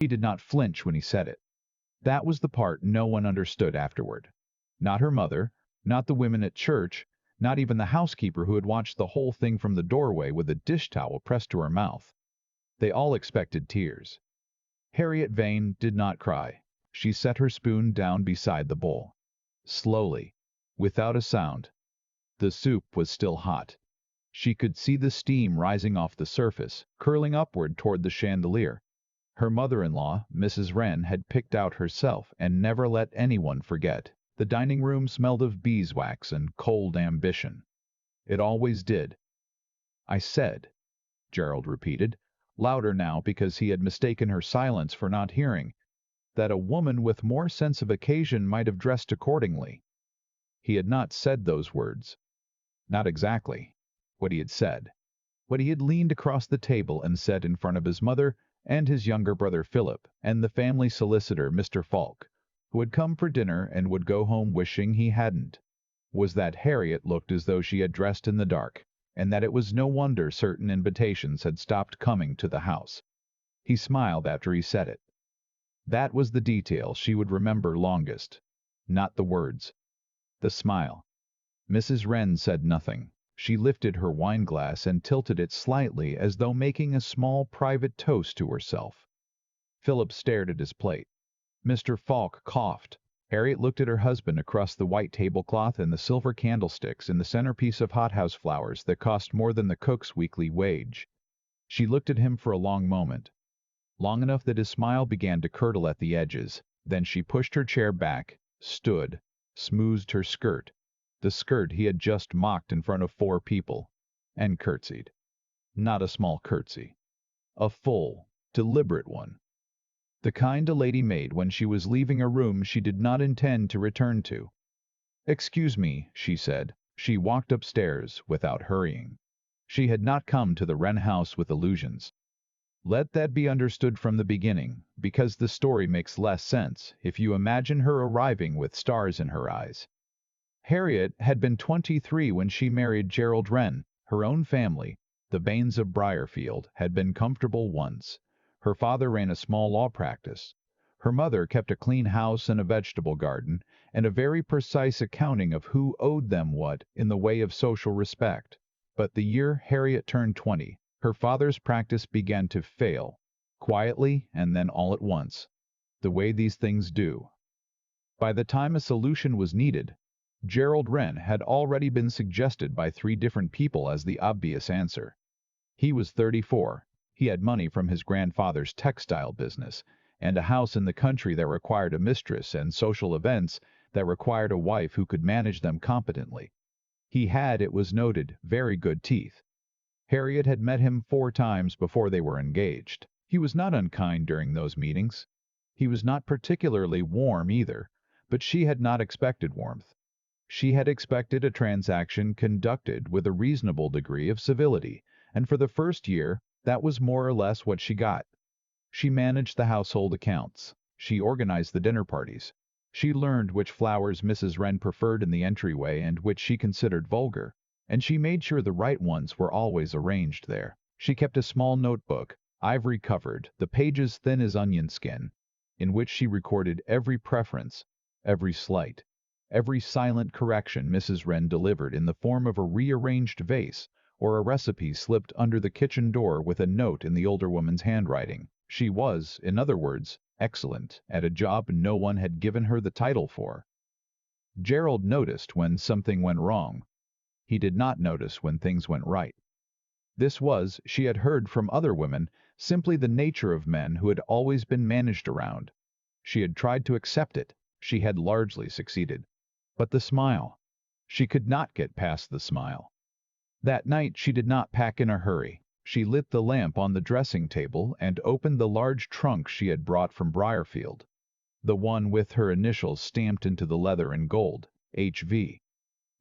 He did not flinch when he said it. That was the part no one understood afterward. Not her mother, not the women at church, not even the housekeeper who had watched the whole thing from the doorway with a dish towel pressed to her mouth. They all expected tears. Harriet Vane did not cry. She set her spoon down beside the bowl. Slowly, without a sound. The soup was still hot. She could see the steam rising off the surface, curling upward toward the chandelier. Her mother-in-law, Mrs. Wren, had picked out herself and never let anyone forget. The dining room smelled of beeswax and cold ambition. It always did. "I said," Gerald repeated, louder now because he had mistaken her silence for not hearing, "that a woman with more sense of occasion might have dressed accordingly." He had not said those words. Not exactly. What he had said. What he had leaned across the table and said in front of his mother and his younger brother Philip and the family solicitor, Mr. Falk, who had come for dinner and would go home wishing he hadn't, was that Harriet looked as though she had dressed in the dark, and that it was no wonder certain invitations had stopped coming to the house. He smiled after he said it. That was the detail she would remember longest. Not the words. The smile. Mrs. Wren said nothing. She lifted her wineglass and tilted it slightly as though making a small private toast to herself. Philip stared at his plate. Mr. Falk coughed. Harriet looked at her husband across the white tablecloth and the silver candlesticks in the centerpiece of hothouse flowers that cost more than the cook's weekly wage. She looked at him for a long moment. Long enough that his smile began to curdle at the edges. Then she pushed her chair back, stood, smoothed her skirt, the skirt he had just mocked in front of 4 people, and curtsied. Not a small curtsy. A full, deliberate one. The kind a lady made when she was leaving a room she did not intend to return to. "Excuse me," she said. She walked upstairs without hurrying. She had not come to the Wren house with illusions. Let that be understood from the beginning, because the story makes less sense if you imagine her arriving with stars in her eyes. Harriet had been 23 when she married Gerald Wren. Her own family, the Baines of Briarfield, had been comfortable once. Her father ran a small law practice. Her mother kept a clean house and a vegetable garden, and a very precise accounting of who owed them what in the way of social respect. But the year Harriet turned 20, her father's practice began to fail, quietly and then all at once, the way these things do. By the time a solution was needed, Gerald Wren had already been suggested by 3 different people as the obvious answer. He was 34. He had money from his grandfather's textile business, and a house in the country that required a mistress, and social events that required a wife who could manage them competently. He had, it was noted, very good teeth. Harriet had met him 4 times before they were engaged. He was not unkind during those meetings. He was not particularly warm either, but she had not expected warmth. She had expected a transaction conducted with a reasonable degree of civility, and for the first year, that was more or less what she got. She managed the household accounts. She organized the dinner parties. She learned which flowers Mrs. Wren preferred in the entryway and which she considered vulgar, and she made sure the right ones were always arranged there. She kept a small notebook, ivory-covered, the pages thin as onion skin, in which she recorded every preference, every slight, every silent correction Mrs. Wren delivered in the form of a rearranged vase or a recipe slipped under the kitchen door with a note in the older woman's handwriting. She was, in other words, excellent at a job no one had given her the title for. Gerald noticed when something went wrong. He did not notice when things went right. This was, she had heard from other women, simply the nature of men who had always been managed around. She had tried to accept it. She had largely succeeded. But the smile. She could not get past the smile. That night she did not pack in a hurry. She lit the lamp on the dressing table and opened the large trunk she had brought from Briarfield, the one with her initials stamped into the leather in gold, H.V.,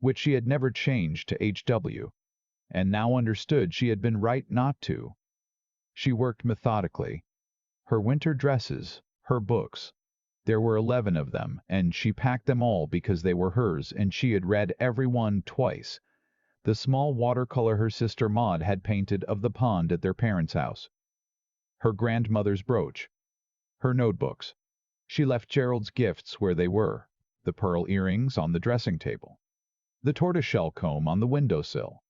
which she had never changed to H.W., and now understood she had been right not to. She worked methodically. Her winter dresses, her books. There were 11 of them, and she packed them all because they were hers and she had read every one twice. The small watercolor her sister Maud had painted of the pond at their parents' house. Her grandmother's brooch. her notebooks. She left Gerald's gifts where they were, the pearl earrings on the dressing table, the tortoiseshell comb on the windowsill,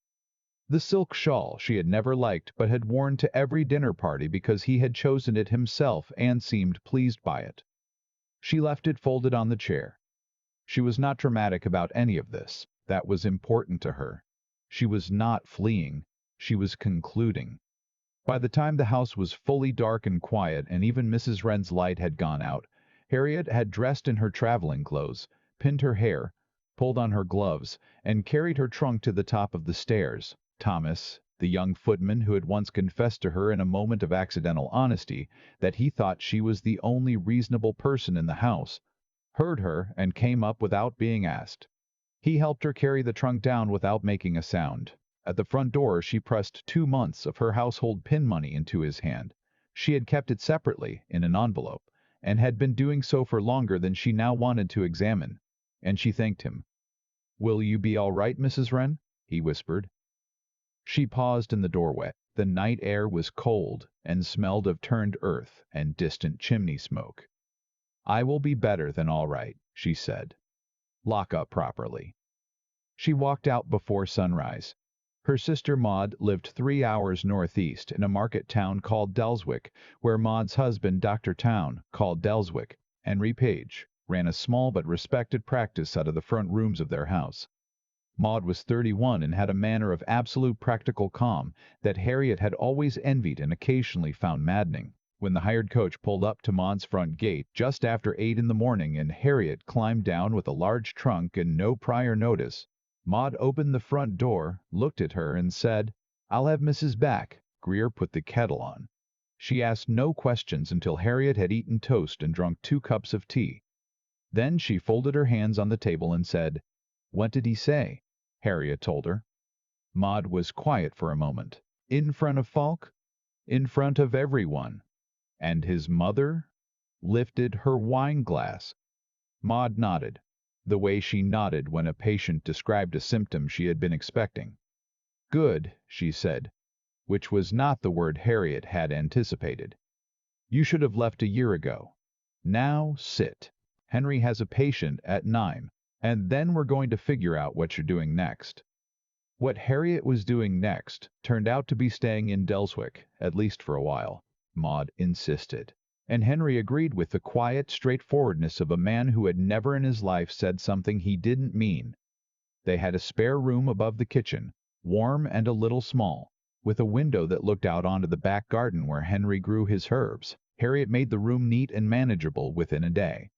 the silk shawl she had never liked but had worn to every dinner party because he had chosen it himself and seemed pleased by it. She left it folded on the chair. She was not dramatic about any of this. That was important to her. She was not fleeing. She was concluding. By the time the house was fully dark and quiet and even Mrs. Wren's light had gone out, Harriet had dressed in her traveling clothes, pinned her hair, pulled on her gloves, and carried her trunk to the top of the stairs. Thomas, the young footman who had once confessed to her in a moment of accidental honesty that he thought she was the only reasonable person in the house, heard her and came up without being asked. He helped her carry the trunk down without making a sound. At the front door she pressed 2 months of her household pin money into his hand. She had kept it separately, in an envelope, and had been doing so for longer than she now wanted to examine, and she thanked him. "Will you be all right, Mrs. Wren?" he whispered. She paused in the doorway. The night air was cold and smelled of turned earth and distant chimney smoke. "I will be better than all right," she said. "Lock up properly." She walked out before sunrise. Her sister Maud lived 3 hours northeast in a market town called Delwick, where Maud's husband, Dr. Town, called Delwick, Henry Page, ran a small but respected practice out of the front rooms of their house. Maud was 31 and had a manner of absolute practical calm that Harriet had always envied and occasionally found maddening. When the hired coach pulled up to Maud's front gate just after 8 in the morning and Harriet climbed down with a large trunk and no prior notice, Maud opened the front door, looked at her, and said, "I'll have Mrs. back." Greer put the kettle on. She asked no questions until Harriet had eaten toast and drunk 2 cups of tea. Then she folded her hands on the table and said, "What did he say?" Harriet told her. Maud was quiet for a moment. "In front of Falk?" "In front of everyone." "And his mother?" Lifted her wine glass. Maud nodded, the way she nodded when a patient described a symptom she had been expecting. "Good," she said, which was not the word Harriet had anticipated. "You should have left a year ago. Now sit. Henry has a patient at 9, and then we're going to figure out what you're doing next." What Harriet was doing next turned out to be staying in Delwick, at least for a while. Maud insisted, and Henry agreed with the quiet straightforwardness of a man who had never in his life said something he didn't mean. They had a spare room above the kitchen, warm and a little small, with a window that looked out onto the back garden where Henry grew his herbs. Harriet made the room neat and manageable within a day.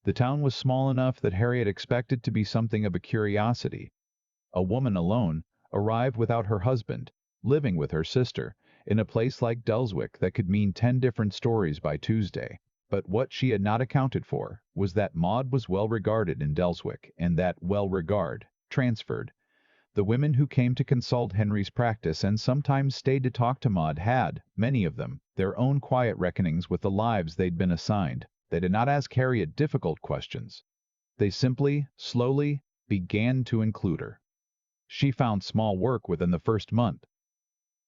The town was small enough that Harriet expected to be something of a curiosity. A woman alone, arrived without her husband, living with her sister, in a place like Delwick that could mean 10 different stories by Tuesday. But what she had not accounted for was that Maud was well regarded in Delwick, and that well-regard transferred. The women who came to consult Henry's practice and sometimes stayed to talk to Maud had, many of them, their own quiet reckonings with the lives they'd been assigned. They did not ask Harriet difficult questions. They simply, slowly, began to include her. She found small work within the first month.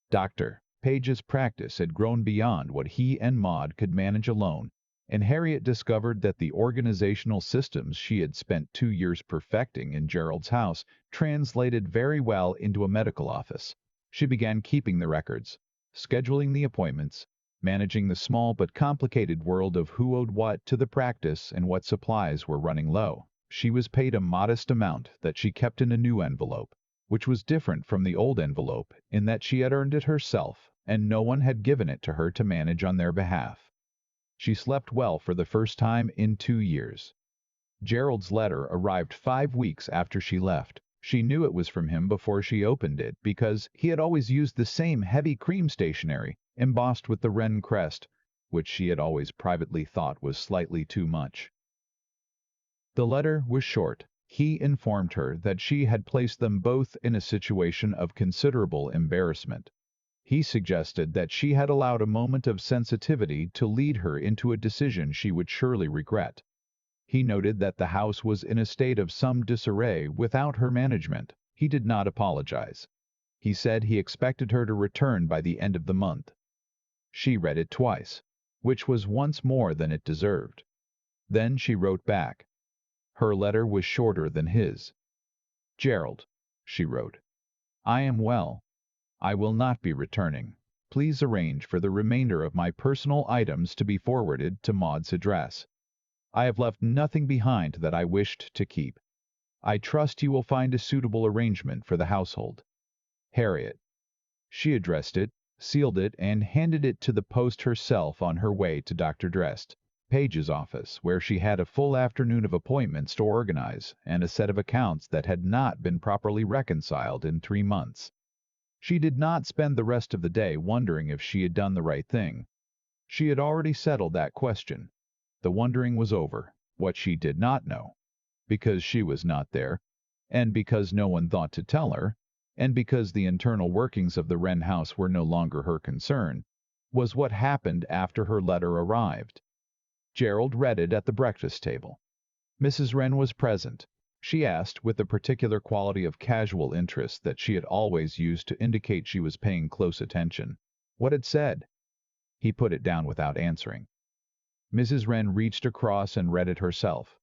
Dr. Page's practice had grown beyond what he and Maud could manage alone, and Harriet discovered that the organizational systems she had spent 2 years perfecting in Gerald's house translated very well into a medical office. She began keeping the records, scheduling the appointments, managing the small but complicated world of who owed what to the practice and what supplies were running low. She was paid a modest amount that she kept in a new envelope, which was different from the old envelope in that she had earned it herself, and no one had given it to her to manage on their behalf. She slept well for the first time in 2 years. Gerald's letter arrived 5 weeks after she left. She knew it was from him before she opened it because he had always used the same heavy cream stationery embossed with the Wren crest, which she had always privately thought was slightly too much. The letter was short. He informed her that she had placed them both in a situation of considerable embarrassment. He suggested that she had allowed a moment of sensitivity to lead her into a decision she would surely regret. He noted that the house was in a state of some disarray without her management. He did not apologize. He said he expected her to return by the end of the month. She read it twice. which was once more than it deserved. Then she wrote back. Her letter was shorter than his. Gerald, she wrote, I am well. I will not be returning. Please arrange for the remainder of my personal items to be forwarded to Maud's address. I have left nothing behind that I wished to keep. I trust you will find a suitable arrangement for the household. Harriet. She addressed it, sealed it, and handed it to the post herself on her way to Dr. Drest Page's office, where she had a full afternoon of appointments to organize and a set of accounts that had not been properly reconciled in 3 months. She did not spend the rest of the day wondering if she had done the right thing. She had already settled that question. The wondering was over. What she did not know, because she was not there, and because no one thought to tell her, and because the internal workings of the Wren house were no longer her concern, was what happened after her letter arrived. Gerald read it at the breakfast table. Mrs. Wren was present. She asked, with the particular quality of casual interest that she had always used to indicate she was paying close attention, what it said. He put it down without answering. Mrs. Wren reached across and read it herself.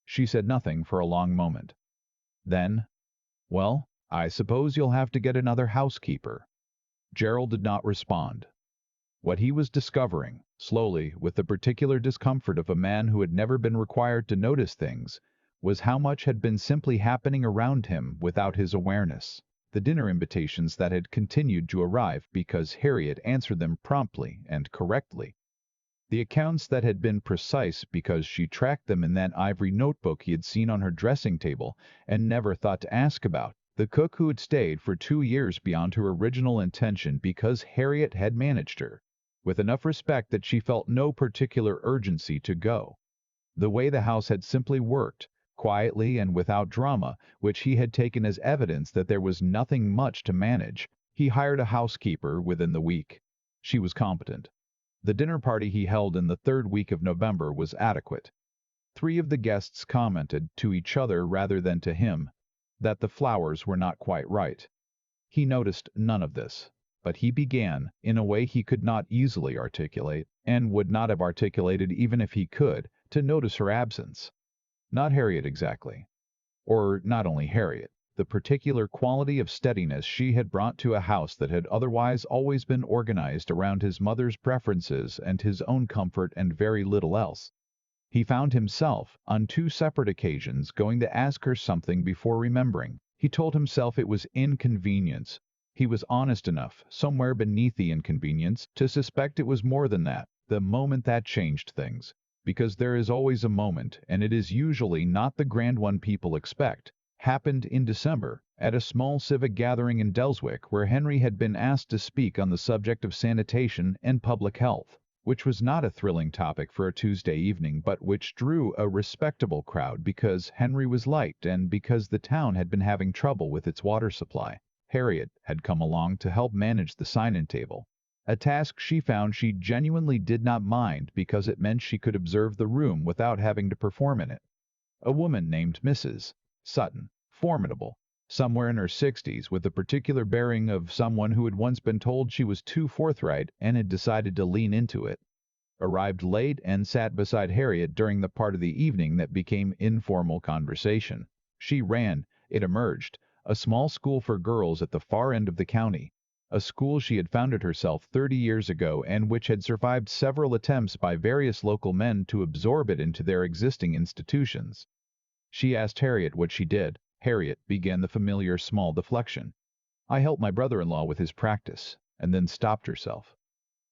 She said nothing for a long moment. Then, well, I suppose you'll have to get another housekeeper. Gerald did not respond. What he was discovering, slowly, with the particular discomfort of a man who had never been required to notice things, was how much had been simply happening around him without his awareness. The dinner invitations that had continued to arrive because Harriet answered them promptly and correctly. The accounts that had been precise because she tracked them in that ivory notebook he had seen on her dressing table and never thought to ask about. The cook who had stayed for 2 years beyond her original intention because Harriet had managed her, with enough respect that she felt no particular urgency to go. The way the house had simply worked, quietly and without drama, which he had taken as evidence that there was nothing much to manage. He hired a housekeeper within the week. She was competent. The dinner party he held in the 3rd week of November was adequate. 3 of the guests commented, to each other rather than to him, that the flowers were not quite right. He noticed none of this, but he began, in a way he could not easily articulate, and would not have articulated even if he could, to notice her absence. Not Harriet exactly. Or not only Harriet. The particular quality of steadiness she had brought to a house that had otherwise always been organized around his mother's preferences and his own comfort and very little else. He found himself, on 2 separate occasions, going to ask her something before remembering. He told himself it was inconvenience. He was honest enough, somewhere beneath the inconvenience, to suspect it was more than that, the moment that changed things. Because there is always a moment, and it is usually not the grand one people expect. Happened in December, at a small civic gathering in Delwick, where Henry had been asked to speak on the subject of sanitation and public health, which was not a thrilling topic for a Tuesday evening, but which drew a respectable crowd because Henry was liked and because the town had been having trouble with its water supply. Harriet had come along to help manage the sign-in table, a task she found she genuinely did not mind because it meant she could observe the room without having to perform in it. A woman named Mrs. Sutton, formidable, somewhere in her 60s, with the particular bearing of someone who had once been told she was too forthright and had decided to lean into it, arrived late and sat beside Harriet during the part of the evening that became informal conversation. She ran, it emerged, a small school for girls at the far end of the county, a school she had founded herself 30 years ago and which had survived several attempts by various local men to absorb it into their existing institutions. She asked Harriet what she did. Harriet began the familiar small deflection. I help my brother-in-law with his practice, and then stopped herself.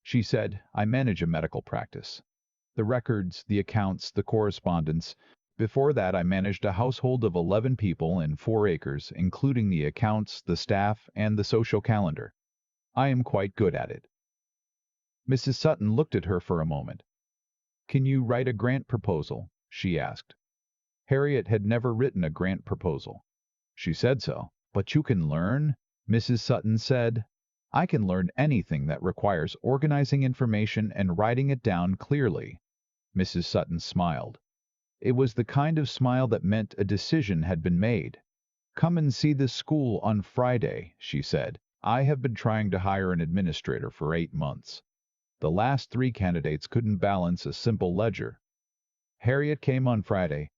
She said, I manage a medical practice. The records, the accounts, the correspondence. Before that I managed a household of 11 people and 4 acres, including the accounts, the staff, and the social calendar. I am quite good at it. Mrs. Sutton looked at her for a moment. Can you write a grant proposal? She asked. Harriet had never written a grant proposal. She said so. But you can learn? Mrs. Sutton said. I can learn anything that requires organizing information and writing it down clearly. Mrs. Sutton smiled. It was the kind of smile that meant a decision had been made. Come and see this school on Friday, she said. I have been trying to hire an administrator for 8 months. The last three candidates couldn't balance a simple ledger. Harriet came on Friday.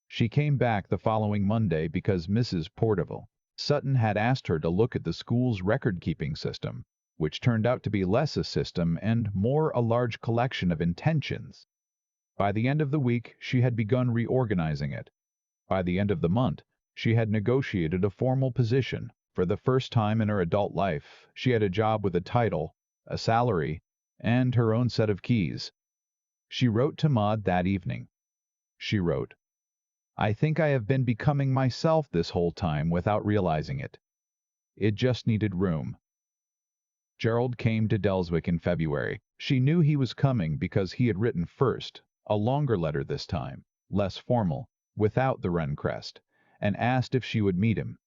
She came back the following Monday because Mrs. Porterville Sutton had asked her to look at the school's record-keeping system, which turned out to be less a system and more a large collection of intentions. By the end of the week, she had begun reorganizing it. By the end of the month, she had negotiated a formal position. For the first time in her adult life, she had a job with a title, a salary, and her own set of keys. She wrote to Maud that evening. She wrote, "I think I have been becoming myself this whole time without realizing it. It just needed room." Gerald came to Delwick in February. She knew he was coming because he had written first, a longer letter this time, less formal, without the Wren crest, and asked if she would meet him.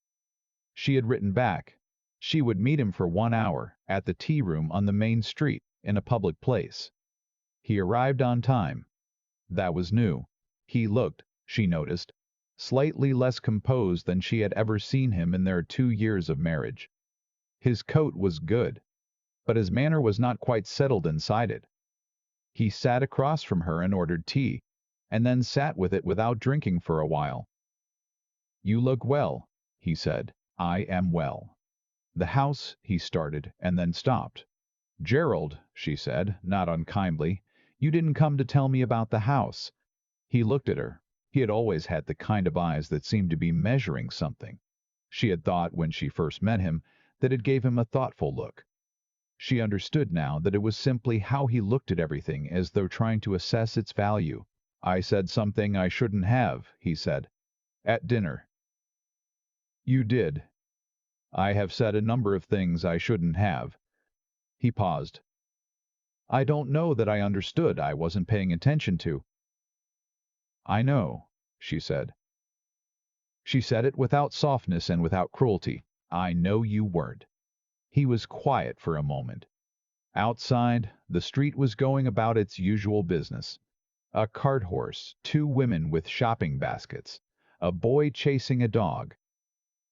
She had written back. She would meet him for 1 hour, at the tea room on the main street, in a public place. He arrived on time. That was new. He looked, she noticed, slightly less composed than she had ever seen him in their 2 years of marriage. His coat was good, but his manner was not quite settled inside it. He sat across from her and ordered tea, and then sat with it without drinking for a while. "You look well," he said. "I am well." "The house," he started, and then stopped. "Gerald," she said, not unkindly, "you didn't come to tell me about the house." He looked at her. He had always had the kind of eyes that seemed to be measuring something. She had thought, when she first met him, that it gave him a thoughtful look. She understood now that it was simply how he looked at everything, as though trying to assess its value. "I said something I shouldn't have," he said. "At dinner." "You did." "I have said a number of things I shouldn't have." He paused. "I don't know that I understood. I wasn't paying attention to." "I know," she said. She said it without softness and without cruelty. "I know you weren't." He was quiet for a moment. Outside, the street was going about its usual business. A cart horse, 2 women with shopping baskets, a boy chasing a dog.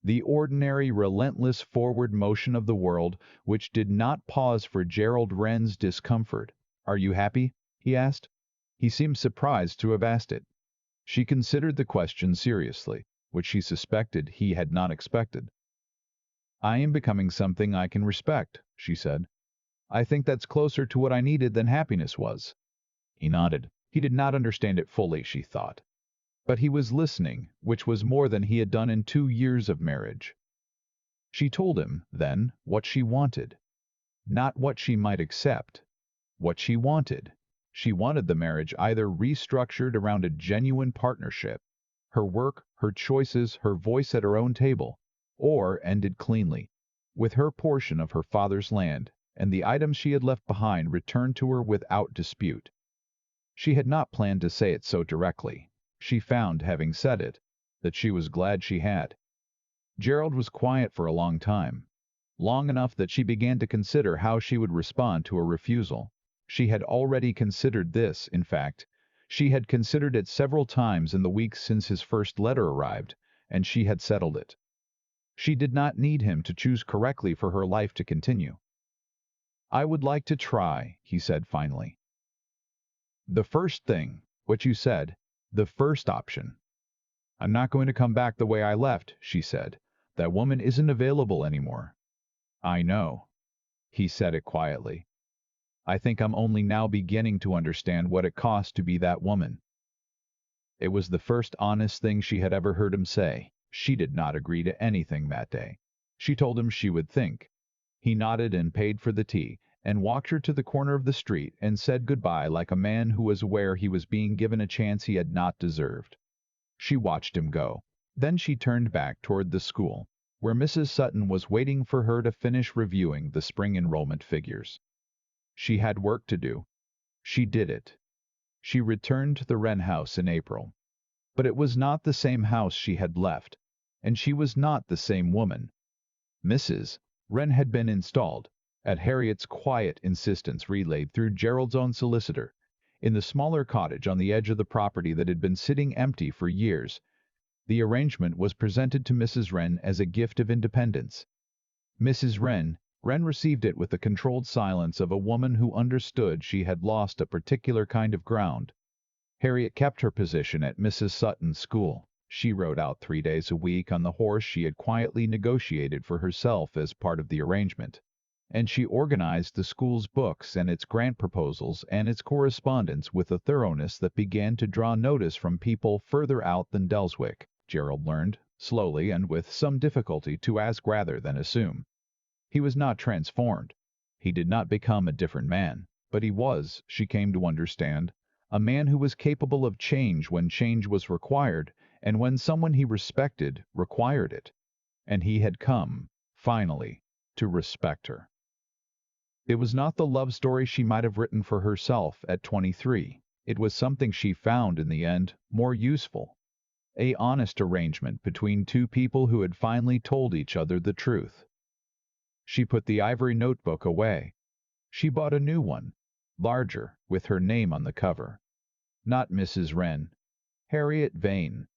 The ordinary, relentless forward motion of the world, which did not pause for Gerald Wren's discomfort. "Are you happy?" he asked. He seemed surprised to have asked it. She considered the question seriously, which she suspected he had not expected. "I am becoming something I can respect," she said. "I think that's closer to what I needed than happiness was." He nodded. He did not understand it fully, she thought. But he was listening, which was more than he had done in 2 years of marriage. She told him, then, what she wanted. Not what she might accept. What she wanted. She wanted the marriage either restructured around a genuine partnership, her work, her choices, her voice at her own table, or ended cleanly, with her portion of her father's land, and the items she had left behind returned to her without dispute. She had not planned to say it so directly. She found, having said it, that she was glad she had. Gerald was quiet for a long time, long enough that she began to consider how she would respond to a refusal. She had already considered this, in fact. She had considered it several times in the weeks since his first letter arrived, and she had settled it. She did not need him to choose correctly for her life to continue. "I would like to try," he said finally. "The first thing, what you said, the first option." "I'm not going to come back the way I left," she said. "That woman isn't available anymore." "I know." He said it quietly. "I think I'm only now beginning to understand what it costs to be that woman." It was the first honest thing she had ever heard him say. She did not agree to anything that day. She told him she would think. He nodded and paid for the tea, and walked her to the corner of the street and said goodbye like a man who was aware he was being given a chance he had not deserved. She watched him go. Then she turned back toward the school, where Mrs. Sutton was waiting for her to finish reviewing the spring enrollment figures. She had work to do. She did it. She returned to the Wren house in April. But it was not the same house she had left, and she was not the same woman. Mrs. Wren had been installed, at Harriet's quiet insistence relayed through Gerald's own solicitor, in the smaller cottage on the edge of the property that had been sitting empty for years. The arrangement was presented to Mrs. Wren as a gift of independence. Mrs. Wren, Wren received it with the controlled silence of a woman who understood she had lost a particular kind of ground. Harriet kept her position at Mrs. Sutton's school. She rode out 3 days a week on the horse she had quietly negotiated for herself as part of the arrangement. And she organized the school's books and its grant proposals and its correspondence with a thoroughness that began to draw notice from people further out than Delwick. Gerald learned, slowly and with some difficulty, to ask rather than assume. He was not transformed. He did not become a different man, but he was, she came to understand, a man who was capable of change when change was required, and when someone he respected required it. And he had come, finally, to respect her. It was not the love story she might have written for herself at 23. It was something she found, in the end, more useful. A honest arrangement between two people who had finally told each other the truth. She put the ivory notebook away. She bought a new one, larger, with her name on the cover. Not Mrs. Wren. Harriet Vane.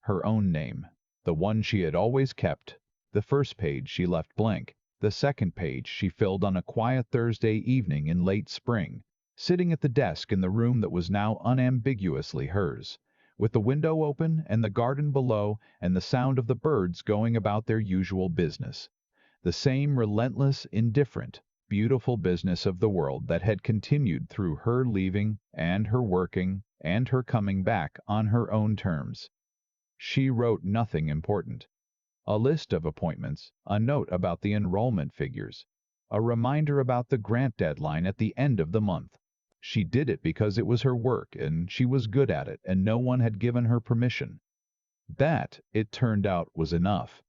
Her own name, the one she had always kept. The first page she left blank. The second page she filled on a quiet Thursday evening in late spring, sitting at the desk in the room that was now unambiguously hers, with the window open and the garden below and the sound of the birds going about their usual business. The same relentless, indifferent, beautiful business of the world that had continued through her leaving and her working and her coming back on her own terms. She wrote nothing important. A list of appointments, a note about the enrollment figures, a reminder about the grant deadline at the end of the month. She did it because it was her work and she was good at it and no one had given her permission. That, it turned out, was enough.